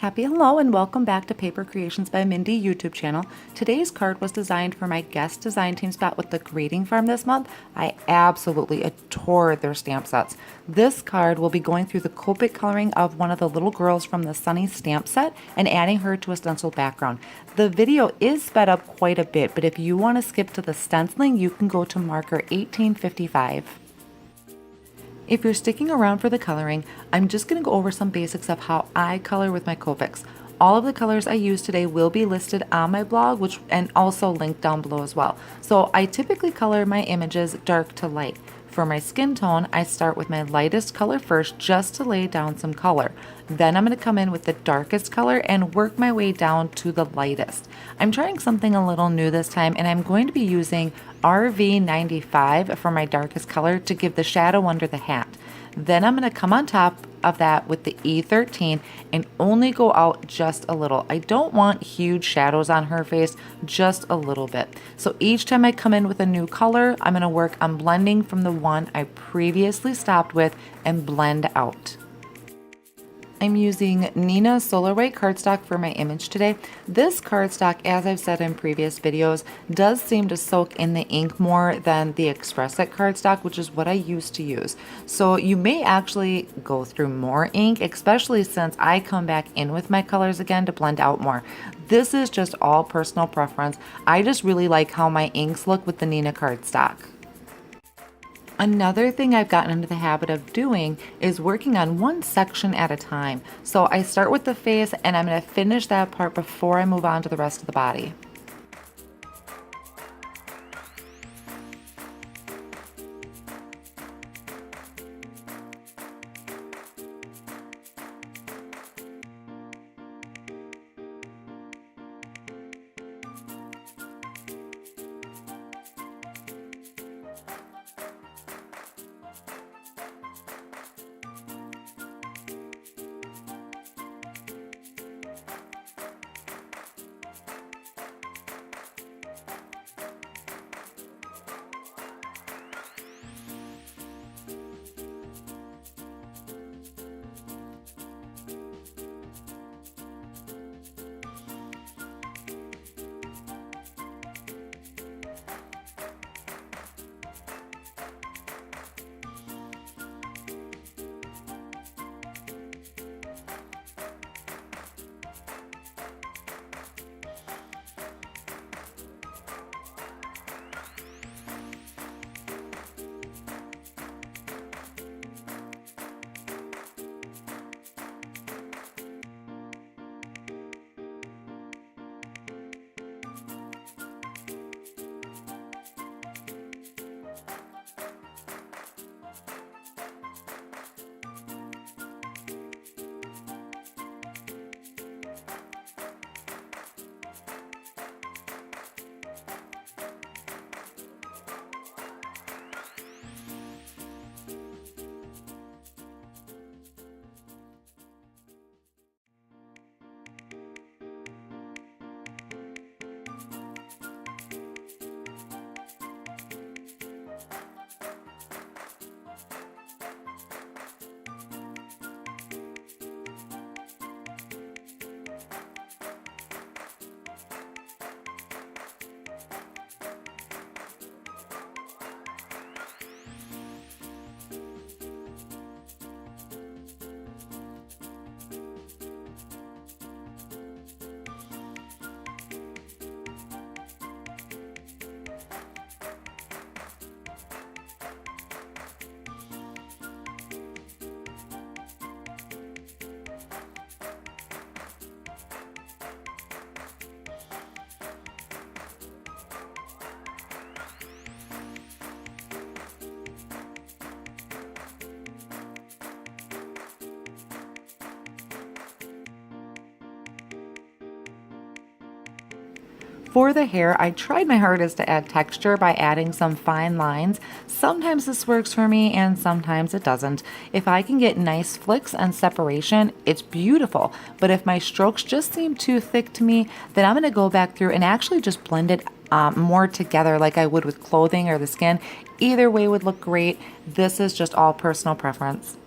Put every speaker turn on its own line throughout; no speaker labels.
Happy hello and welcome back to Paper Creations by Mindy YouTube channel. Today's card was designed for my guest design team spot with the grading farm this month. I absolutely adore their stamp sets. This card will be going through the Copic coloring of one of the little girls from the Sunny stamp set and adding her to a stencil background. The video is sped up quite a bit, but if you want to skip to the stenciling, you can go to marker 1855. If you're sticking around for the coloring, I'm just going to go over some basics of how I color with my Copics. All of the colors I use today will be listed on my blog, and also linked down below as well. So I typically color my images dark to light. For my skin tone, I start with my lightest color first just to lay down some color. Then I'm going to come in with the darkest color and work my way down to the lightest. I'm trying something a little new this time, and I'm going to be using RV95 for my darkest color to give the shadow under the hat. Then I'm going to come on top of that with the E13 and only go out just a little. I don't want huge shadows on her face, just a little bit. So each time I come in with a new color, I'm going to work on blending from the one I previously stopped with and blend out. I'm using Neenah Solar White cardstock for my image today. This cardstock, as I've said in previous videos, does seem to soak in the ink more than the Express Ink cardstock, which is what I used to use. So you may actually go through more ink, especially since I come back in with my colors again to blend out more. This is just all personal preference. I just really like how my inks look with the Neenah cardstock. Another thing I've gotten into the habit of doing is working on one section at a time. So I start with the face and I'm going to finish that part before I move on to the rest of the body. For the hair, I tried my hardest to add texture by adding some fine lines. Sometimes this works for me and sometimes it doesn't. If I can get nice flicks and separation, it's beautiful. But if my strokes just seem too thick to me, then I'm going to go back through and actually just blend it more together like I would with clothing or the skin. Either way would look great. This is just all personal preference.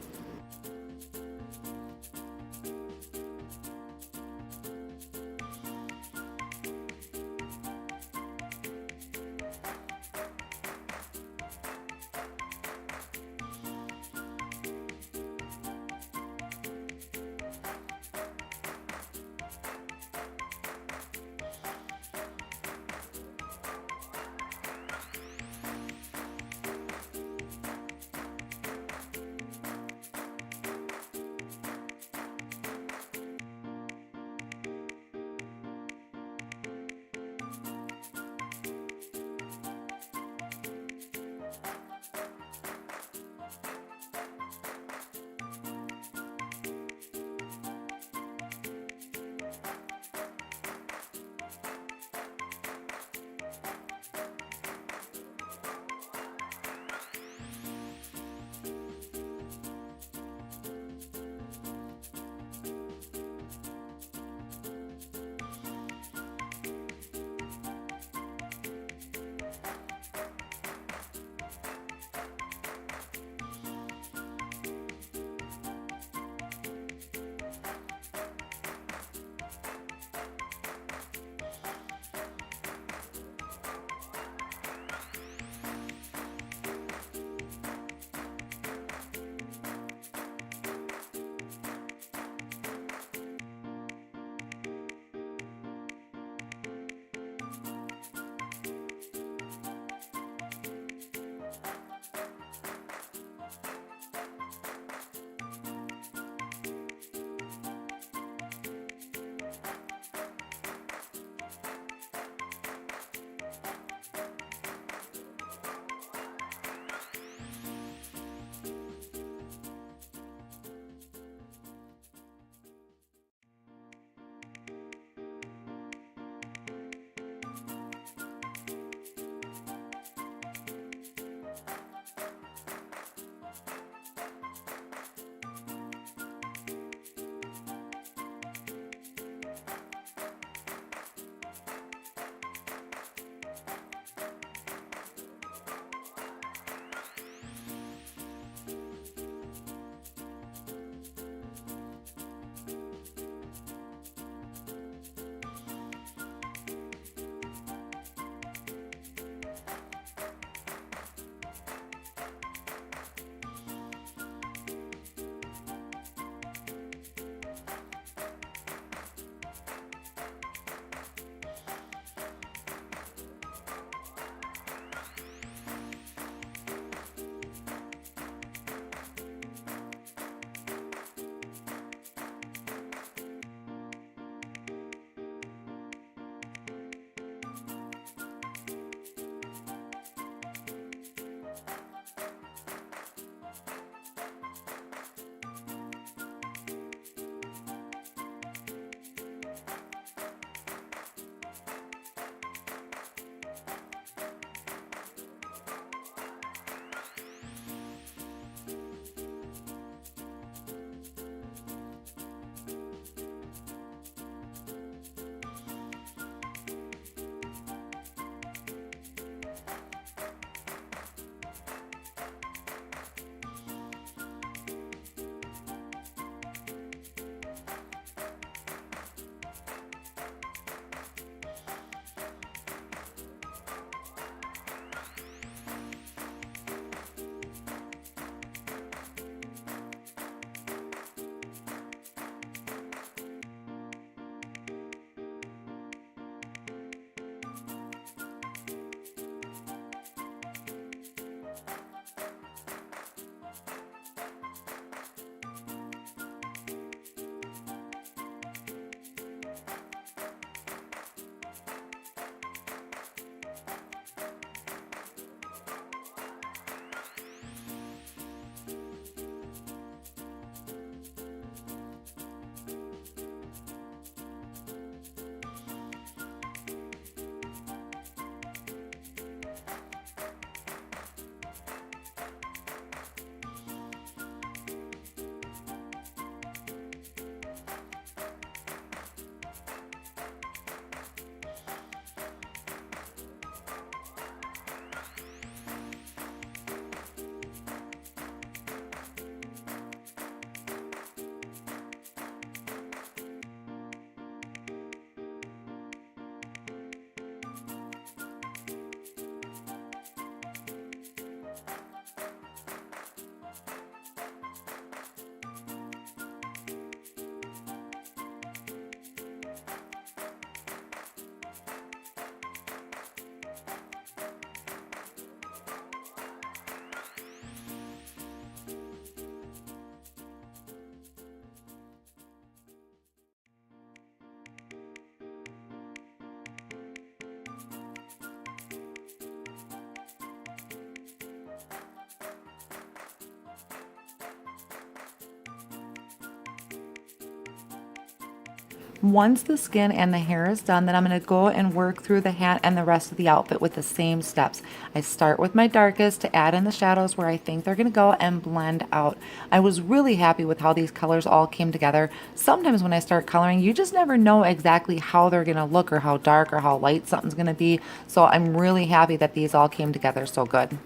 Once the skin and the hair is done, then I'm going to go and work through the hat and the rest of the outfit with the same steps. I start with my darkest to add in the shadows where I think they're going to go and blend out. I was really happy with how these colors all came together. Sometimes when I start coloring, you just never know exactly how they're going to look or how dark or how light something's going to be. So I'm really happy that these all came together so good.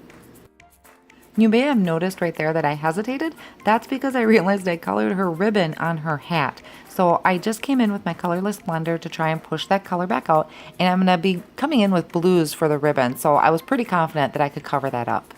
You may have noticed right there that I hesitated. That's because I realized I colored her ribbon on her hat. So I just came in with my colorless blender to try and push that color back out, and I'm going to be coming in with blues for the ribbon. So I was pretty confident that I could cover that up.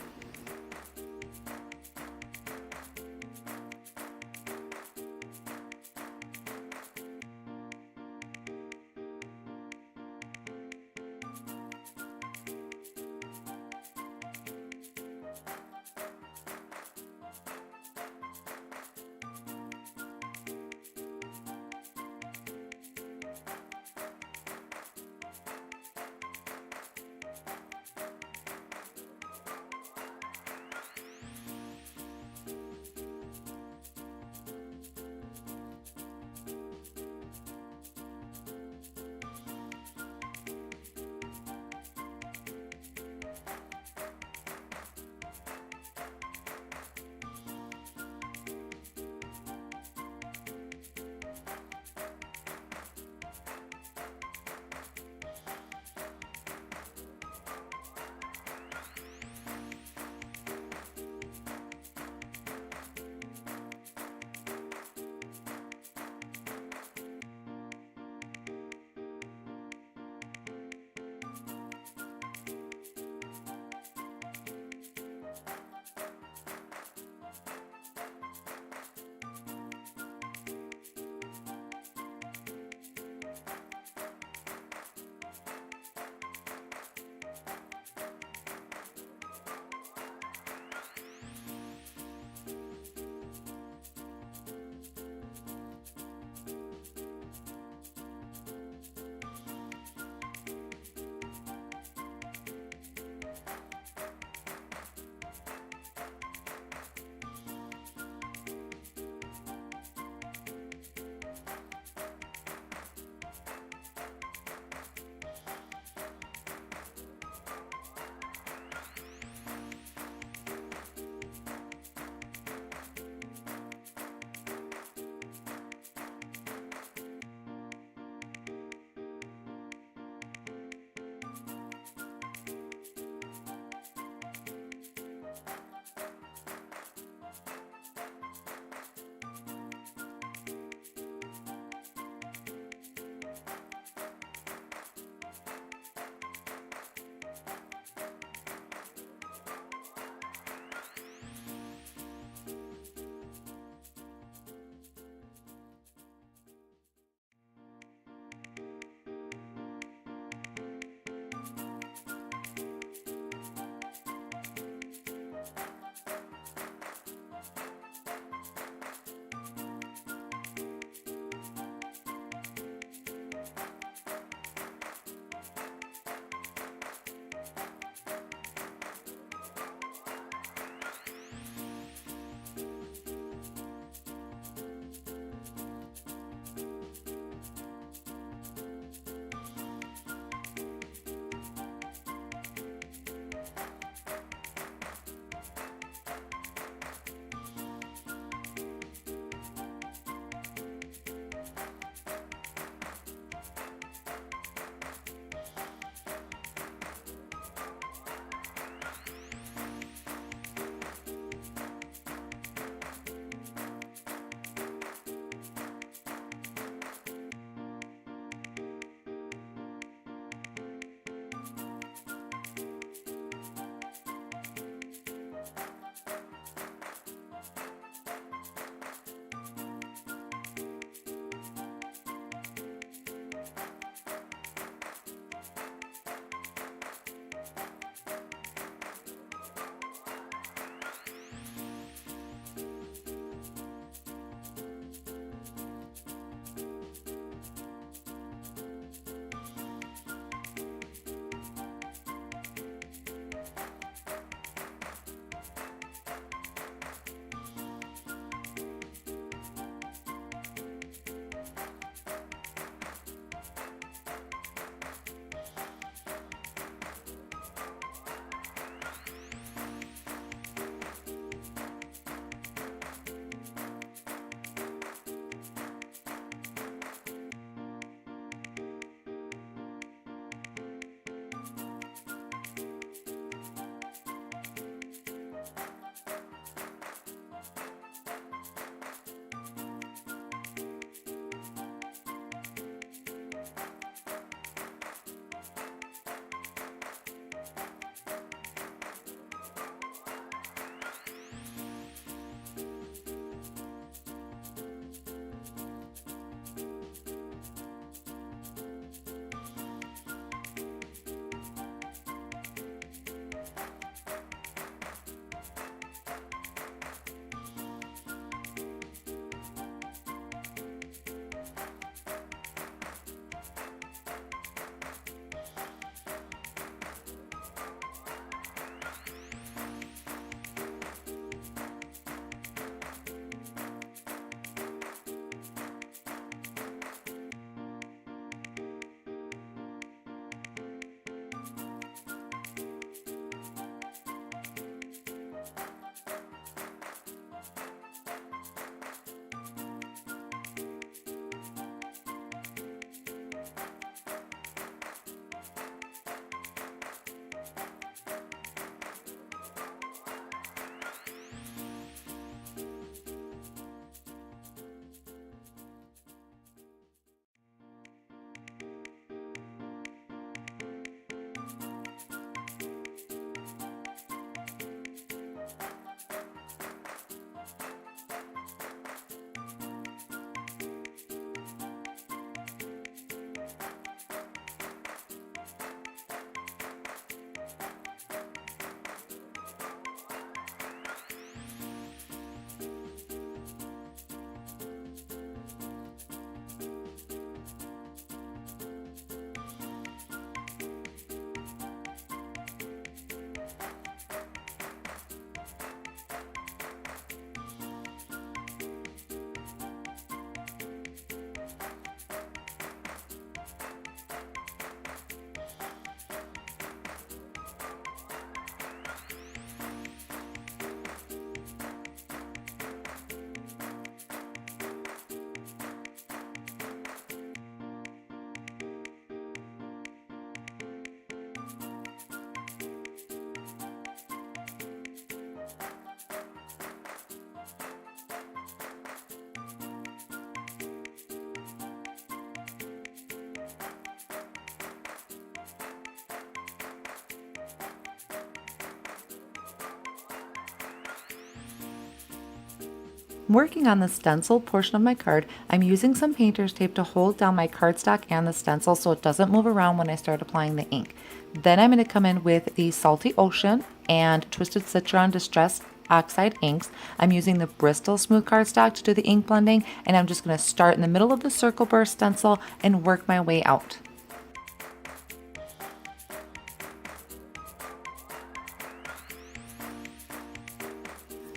Working on the stencil portion of my card, I'm using some painter's tape to hold down my cardstock and the stencil so it doesn't move around when I start applying the ink. Then I'm going to come in with the Salty Ocean and Twisted Citron Distress Oxide inks. I'm using the Bristol smooth cardstock to do the ink blending, and I'm just going to start in the middle of the circle burst stencil and work my way out.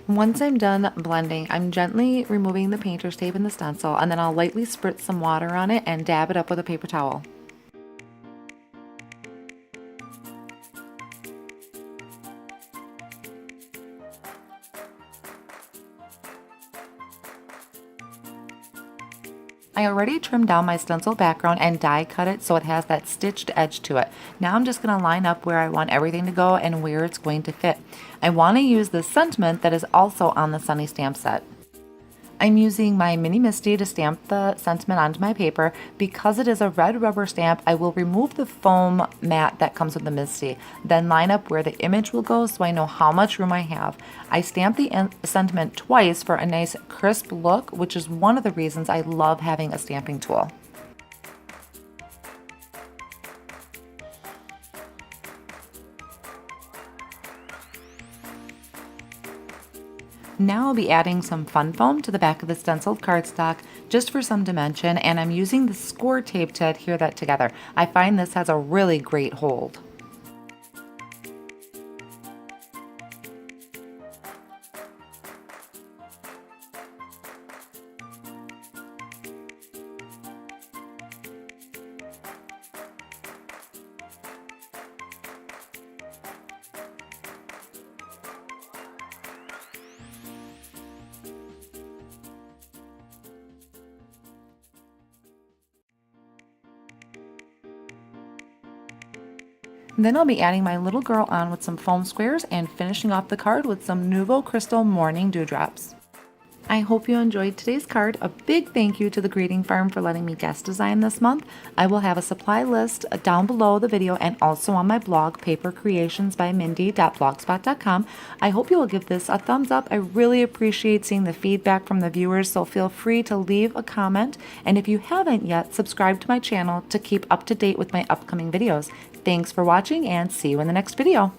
Once I'm done blending, I'm gently removing the painter's tape and the stencil, and then I'll lightly spritz some water on it and dab it up with a paper towel. I already trimmed down my stencil background and die cut it so it has that stitched edge to it. Now I'm just going to line up where I want everything to go and where it's going to fit. I want to use the sentiment that is also on the Sunny stamp set. I'm using my mini Misti to stamp the sentiment onto my paper. Because it is a red rubber stamp, I will remove the foam mat that comes with the Misti, then line up where the image will go so I know how much room I have. I stamp the sentiment twice for a nice crisp look, which is one of the reasons I love having a stamping tool. Now I'll be adding some fun foam to the back of the stenciled cardstock just for some dimension, and I'm using the Scor-Tape to adhere that together. I find this has a really great hold. Then I'll be adding my little girl on with some foam squares and finishing off the card with some Nuvo Crystal Morning Dewdrops. I hope you enjoyed today's card. A big thank you to the greeting firm for letting me guest design this month. I will have a supply list down below the video and also on my blog, papercreationsbymindy.blogspot.com. I hope you will give this a thumbs up. I really appreciate seeing the feedback from the viewers, so feel free to leave a comment. And if you haven't yet, subscribe to my channel to keep up to date with my upcoming videos. Thanks for watching and see you in the next video.